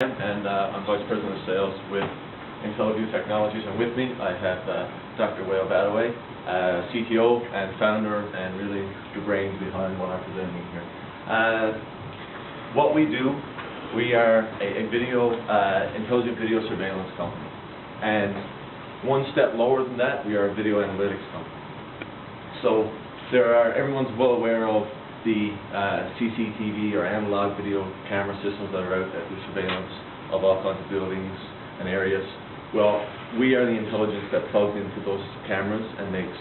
And I'm Vice President of Sales with IntellivieW Technologies, and with me I have Dr. Wale Badaway, CTO and founder, and really the brains behind what I'm presenting here. What we do, we are a intelligent video surveillance company, and one step lower than that, we are a video analytics company. So everyone's well aware of the CCTV or analog video camera systems that are out there, the surveillance of all kinds of buildings and areas. Well, we are the intelligence that plugs into those cameras and makes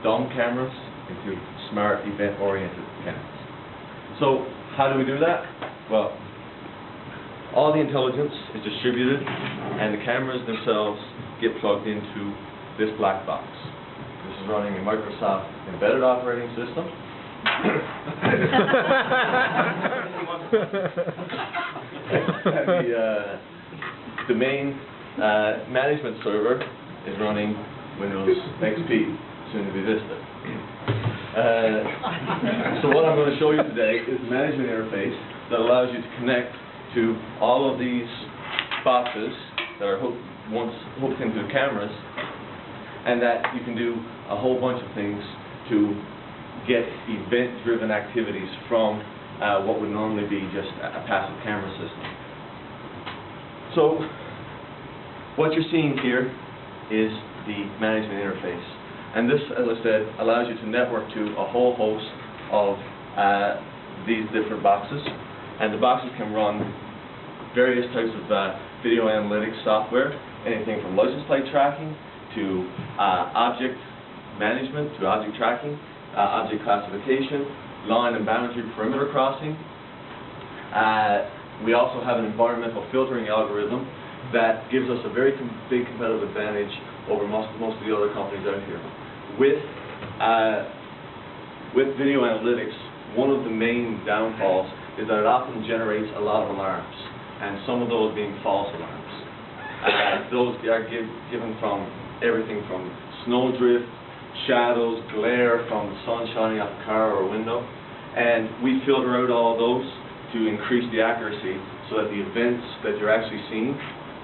dumb cameras into smart, event-oriented cameras. So, how do we do that? Well, all the intelligence is distributed, and the cameras themselves get plugged into this black box. This is running a Microsoft embedded operating system. The main management server is running Windows XP, soon to be Vista. So what I'm going to show you today is the management interface that allows you to connect to all of these boxes that are hooked into the cameras, and that you can do a whole bunch of things to get event-driven activities from what would normally be just a passive camera system. So, what you're seeing here is the management interface. And this, as I said, allows you to network to a whole host of these different boxes. And the boxes can run various types of video analytics software, anything from license plate tracking to object management to object tracking, object classification, line and boundary perimeter crossing. We also have an environmental filtering algorithm that gives us a very big competitive advantage over most of the other companies out here. With video analytics, one of the main downfalls is that it often generates a lot of alarms, and some of those being false alarms. Those are given from everything from snowdrift, shadows, glare from the sun shining off a car or a window, and we filter out all of those to increase the accuracy so that the events that you're actually seeing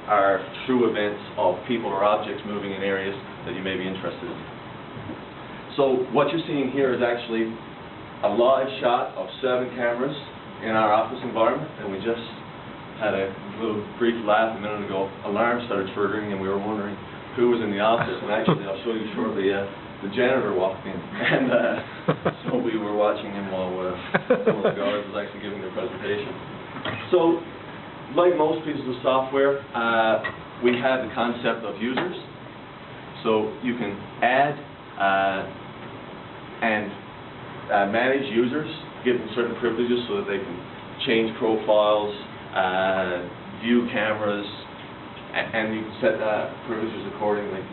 are true events of people or objects moving in areas that you may be interested in. So what you're seeing here is actually a live shot of 7 cameras in our office environment, and we just had a little brief laugh a minute ago. Alarms started triggering and we were wondering who was in the office, and actually I'll show you shortly, the janitor walked in, and so we were watching him while some of the guards was actually giving their presentation. So, like most pieces of software, we have the concept of users. So you can add and manage users, give them certain privileges so that they can change profiles, view cameras, and you can set privileges accordingly.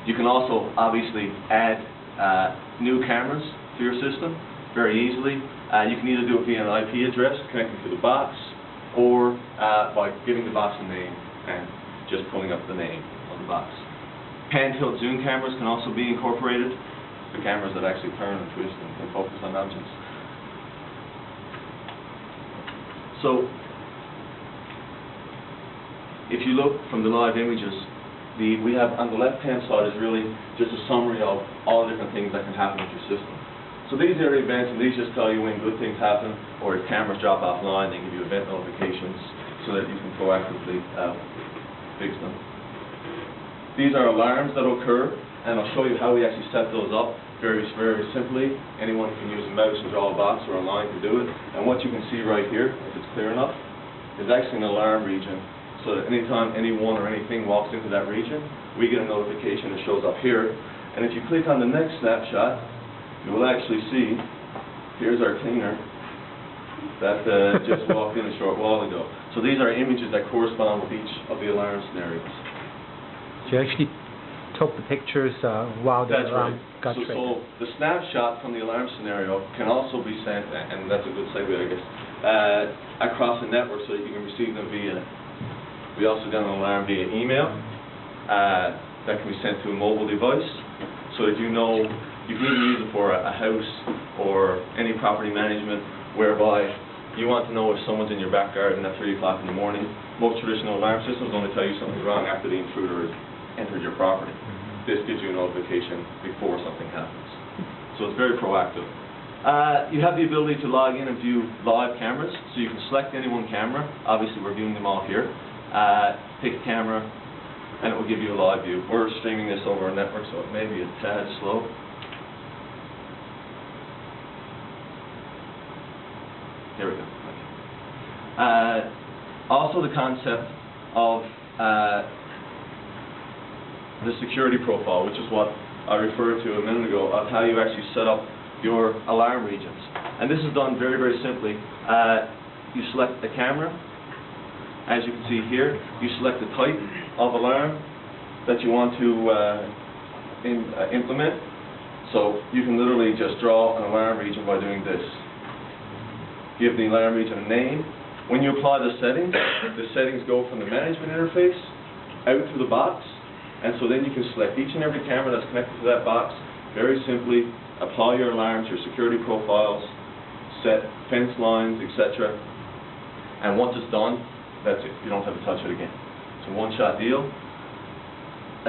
You can also obviously add new cameras to your system very easily. You can either do it via an IP address connecting to the box, or by giving the box a name and just pulling up the name of the box. Pan, tilt, zoom cameras can also be incorporated, the cameras that actually turn and twist and focus on objects. So, if you look from the live images, we have on the left-hand side is really just a summary of all the different things that can happen with your system. So these are events, and these just tell you when good things happen, or if cameras drop offline, they give you event notifications so that you can proactively fix them. These are alarms that occur, and I'll show you how we actually set those up very, very simply. Anyone can use a mouse and draw a box or a line to do it. And what you can see right here, if it's clear enough, is actually an alarm region. So that anytime anyone or anything walks into that region, we get a notification that shows up here. And if you click on the next snapshot, you will actually see, here's our cleaner that just walked in a short while ago. So these are images that correspond with each of the alarm scenarios. So you actually took the pictures while the alarm got triggered. So the snapshot from the alarm scenario can also be sent, and that's a good segue, I guess, across the network so that you can receive them via. We also done an alarm via email that can be sent to a mobile device, so that you know you can even use it for a house or any property management whereby You want to know if someone's in your back garden at 3 o'clock in the morning. Most traditional alarm systems only tell you something's wrong after the intruder has entered your property. This gives you a notification before something happens. So it's very proactive. You have the ability to log in and view live cameras, so you can select any one camera. Obviously, we're viewing them all here. Pick a camera, and it will give you a live view. We're streaming this over a network, so it may be a tad slow. There we go. Okay. Also, the concept of the security profile, which is what I referred to a minute ago, of how you actually set up your alarm regions. And this is done very, very simply. You select the camera. As you can see here, you select the type of alarm that you want to implement. So you can literally just draw an alarm region by doing this. Give the alarm region a name. When you apply the settings go from the management interface out to the box, and so then you can select each and every camera that's connected to that box, very simply apply your alarms, your security profiles, set fence lines, etc. And once it's done, that's it. You don't have to touch it again. It's a one-shot deal.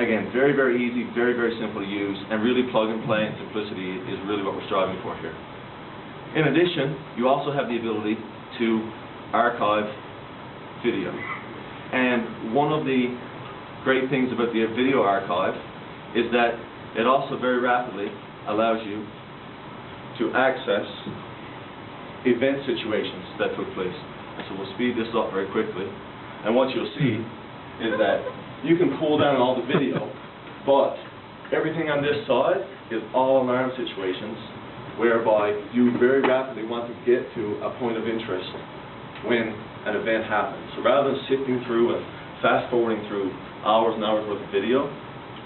Again, very, very easy, very, very simple to use, and really plug and play and simplicity is really what we're striving for here. In addition, you also have the ability to archive video. And one of the great things about the video archive is that it also very rapidly allows you to access event situations that took place. And so we'll speed this up very quickly. And what you'll see is that you can pull down all the video, but everything on this side is all alarm situations whereby you very rapidly want to get to a point of interest when an event happens. So rather than sifting through and fast-forwarding through hours and hours worth of video,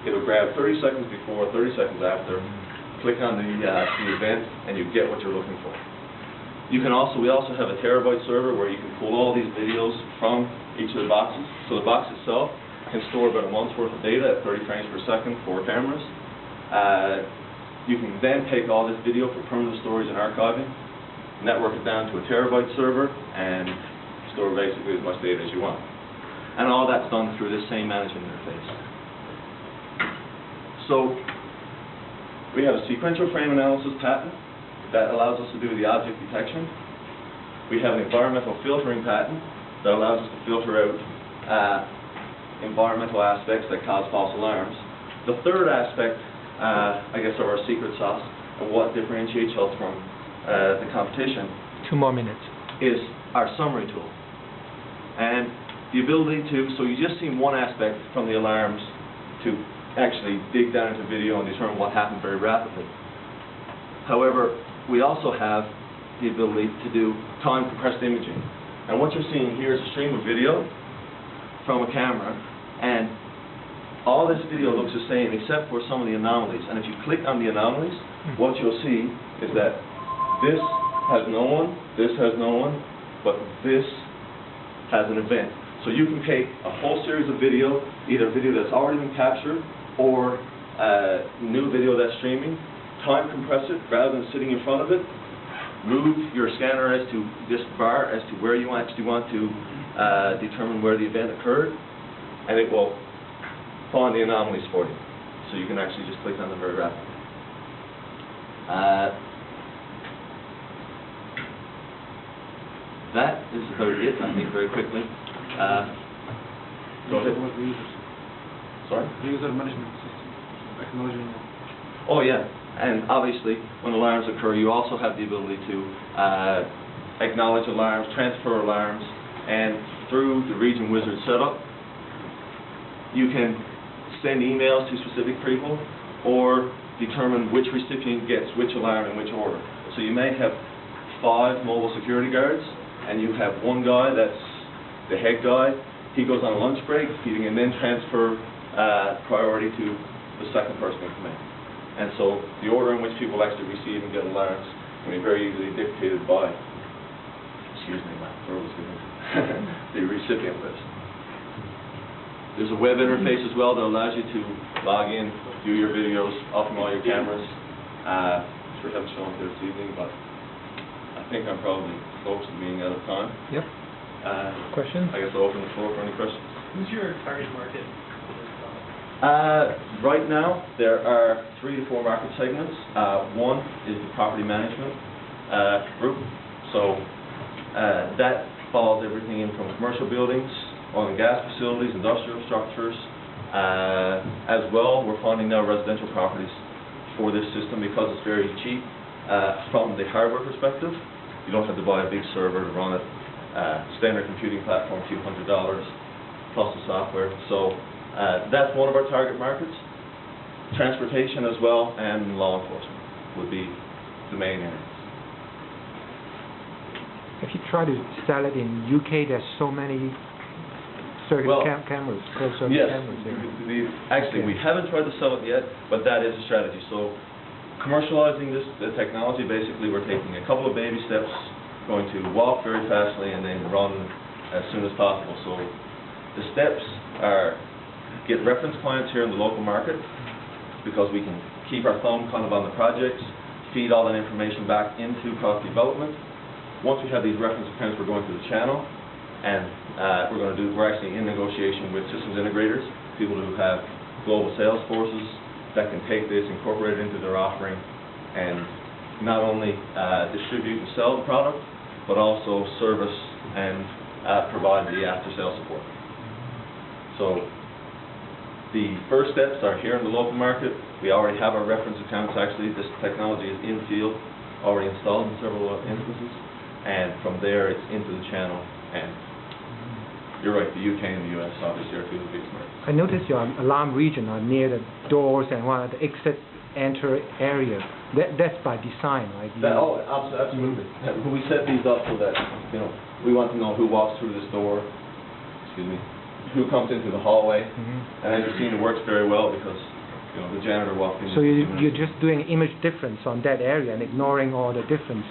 it'll grab 30 seconds before, 30 seconds after, click on the event, and you get what you're looking for. We also have a terabyte server where you can pull all these videos from each of the boxes. So the box itself can store about a month's worth of data at 30 frames per second, 4 cameras. You can then take all this video for permanent storage and archiving, network it down to a terabyte server, and store basically as much data as you want. And all that's done through this same management interface. So we have a sequential frame analysis patent that allows us to do the object detection. We have an environmental filtering patent that allows us to filter out environmental aspects that cause false alarms. The third aspect, I guess, of our secret sauce of what differentiates us from the competition 2 more minutes. is our summary tool. And the ability to, so you just seen one aspect from the alarms to actually dig down into video and determine what happened very rapidly. However, we also have the ability to do time-compressed imaging. And what you're seeing here is a stream of video from a camera, and all this video looks the same except for some of the anomalies. And if you click on the anomalies, what you'll see is that this has no one, this has no one, but this has an event. So you can take a whole series of video, either video that's already been captured or new video that's streaming, time compress it rather than sitting in front of it, move your scanner as to this bar as to where you actually want to determine where the event occurred, and it will find the anomalies for you. So you can actually just click on them very rapidly. That is about it, I think, very quickly. Go ahead. Sorry? User management system, acknowledging. Oh yeah, and obviously when alarms occur you also have the ability to acknowledge alarms, transfer alarms, and through the Region Wizard setup you can send emails to specific people or determine which recipient gets which alarm in which order. So you may have 5 mobile security guards and you have one guy that's the head guy. He goes on a lunch break, he can then transfer priority to the second person in command. And so the order in which people actually receive and get alarms can be very easily dictated by, excuse me, my throat is going the recipient list. There's a web interface as well that allows you to log in, view your videos off from all your cameras. Which we haven't shown here this evening, but I think I'm probably folks being out of time. Yep. Questions? I guess I'll open the floor for any questions. Who's your target market? Right now, there are 3 to 4 market segments. One is the property management group. So that follows everything in from commercial buildings, oil and gas facilities, industrial structures. As well, we're finding now residential properties for this system because it's very cheap from the hardware perspective. You don't have to buy a big server to run it. Standard computing platform, a few $100 plus the software. So that's one of our target markets. Transportation as well, and law enforcement would be the main areas. If you try to sell it in UK, there's so many circuit cameras, closed-circuit yes, cameras there. We haven't tried to sell it yet, but that is a strategy. So commercializing the technology, basically we're taking a couple of baby steps, going to walk very fastly and then run as soon as possible. So the steps are get reference clients here in the local market, because we can keep our thumb kind of on the projects, feed all that information back into product development. Once we have these reference accounts, we're going to the channel, and we're actually in negotiation with systems integrators, people who have global sales forces that can take this, incorporate it into their offering, and not only distribute and sell the product, but also service and provide the after-sales support. So the first steps are here in the local market. We already have our reference accounts. Actually, this technology is in field, already installed in several instances, and from there it's into the channel. And you're right, the UK and the US obviously are two of the biggest markets. I noticed your alarm region are near the doors and one of the exit enter areas. That's by design, right? Absolutely. We set these up so that we want to know who walks through this door. Who comes into the hallway, and as you've seen, it works very well because the janitor walked in. So you're just doing image difference on that area and ignoring all the difference.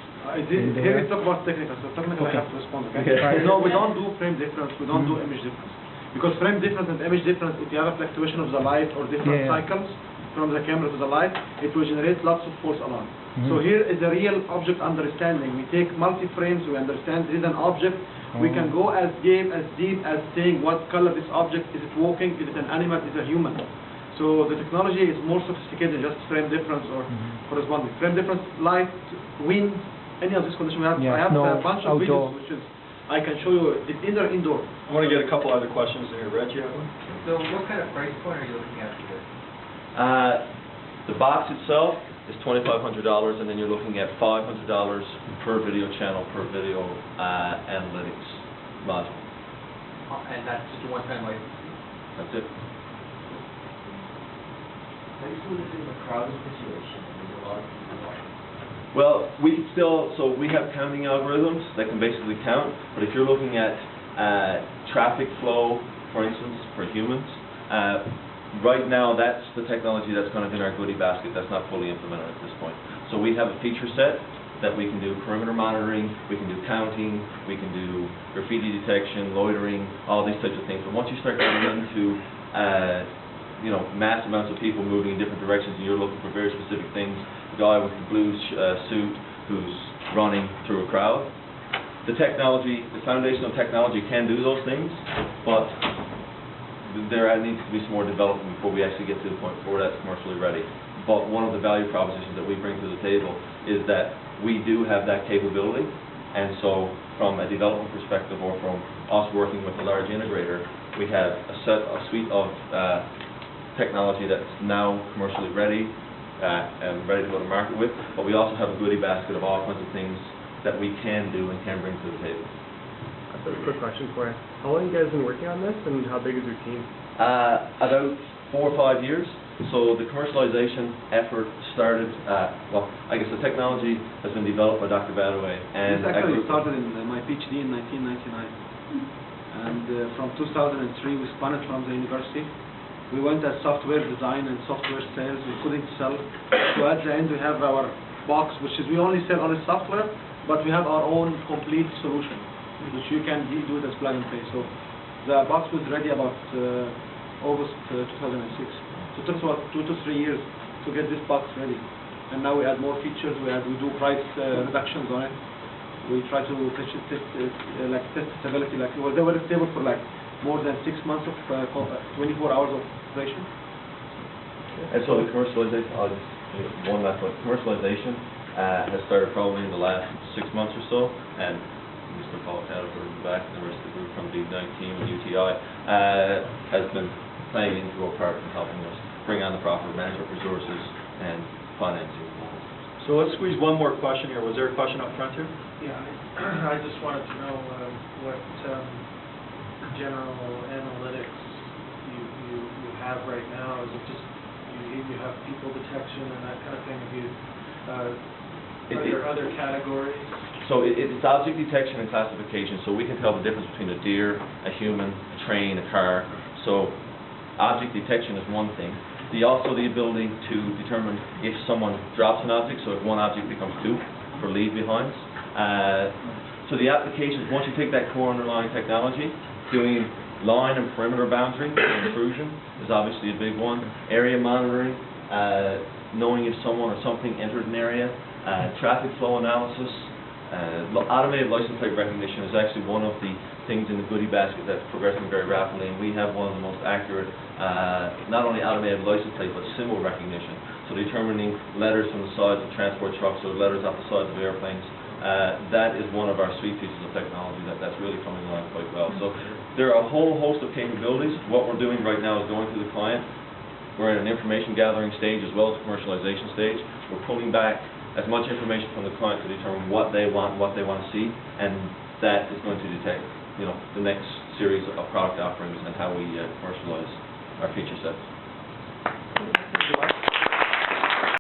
Here we talk about technical, so technical I have to respond, okay? Right. No, we don't do frame difference, we don't do image difference. Because frame difference and image difference, if you have a fluctuation of the light or different cycles from the camera to the light, it will generate lots of false alarm. So here is the real object understanding. We take multi-frames, we understand this is an object. We can go as deep as saying what color this object, is it walking, is it an animal, is it a human. So the technology is more sophisticated than just frame difference or corresponding. Frame difference, light, wind, any of these conditions. I have a bunch of videos which is, I can show you the indoor. I want to get a couple other questions in here. Reg, you have one? So what kind of price point are you looking at for this? The box itself is $2,500, and then you're looking at $500 per video channel, per video analytics module. And that's just a one-time license? That's it. How do you do this in a crowded situation? There's a lot of people watching. Well, we can still, so we have counting algorithms that can basically count, but if you're looking at traffic flow, for instance, for humans, right now that's the technology that's kind of in our goodie basket that's not fully implemented at this point. So we have a feature set that we can do perimeter monitoring, we can do counting, we can do graffiti detection, loitering, all these types of things. But once you start getting into mass amounts of people moving in different directions and you're looking for very specific things, the guy with the blue suit who's running through a crowd, the technology, the foundational technology can do those things, but there needs to be some more development before we actually get to the point where that's commercially ready. But one of the value propositions that we bring to the table is that we do have that capability, and so from a development perspective or from us working with a large integrator, we have a suite of technology that's now commercially ready and ready to go to market with, but we also have a goodie basket of all kinds of things that we can do and can bring to the table. I've got a quick question for you. How long have you guys been working on this, and how big is your team? About 4 or 5 years. So the commercialization effort started, I guess the technology has been developed by Dr. Badaway. And this actually started in my PhD in 1999. And from 2003 we spun it from the university. We went as software design and software sales. We couldn't sell. So at the end we have our box, which is we only sell only software, but we have our own complete solution, which you can do it as plug and play. So the box was ready about August 2006. So it took about 2 to 3 years to get this box ready. And now we add more features. We do price reductions on it. We try to test stability. Like they were stable for like more than 6 months of 24 hours of operation. And so the commercialization, I'll just one last one. Commercialization has started probably in the last 6 months or so, and Mr. Paul Caliber in the back, and the rest of the group from the Ignite team and UTI has been playing into a part in helping us bring on the proper management resources and financing. So let's squeeze one more question here. Was there a question up front here? Yeah, I just wanted to know what general analytics you have right now. Is it just you have people detection and that kind of thing? Have you are there other categories? So it's object detection and classification, so we can tell the difference between a deer, a human, a train, a car. So object detection is one thing. Also the ability to determine if someone drops an object, so if one object becomes two for leave behinds. So the applications, once you take that core underlying technology, doing line and perimeter boundary and intrusion is obviously a big one. Area monitoring, knowing if someone or something entered an area. Traffic flow analysis. Automated license plate recognition is actually one of the things in the goodie basket that's progressing very rapidly, and we have one of the most accurate, not only automated license plate, but symbol recognition. So determining letters from the sides of transport trucks or letters off the sides of airplanes. That is one of our sweet pieces of technology that's really coming along quite well. So there are a whole host of capabilities. What we're doing right now is going to the client. We're in an information gathering stage as well as commercialization stage. We're pulling back as much information from the client to determine what they want to see, and that is going to detect, the next series of product offerings and how we commercialize our feature sets.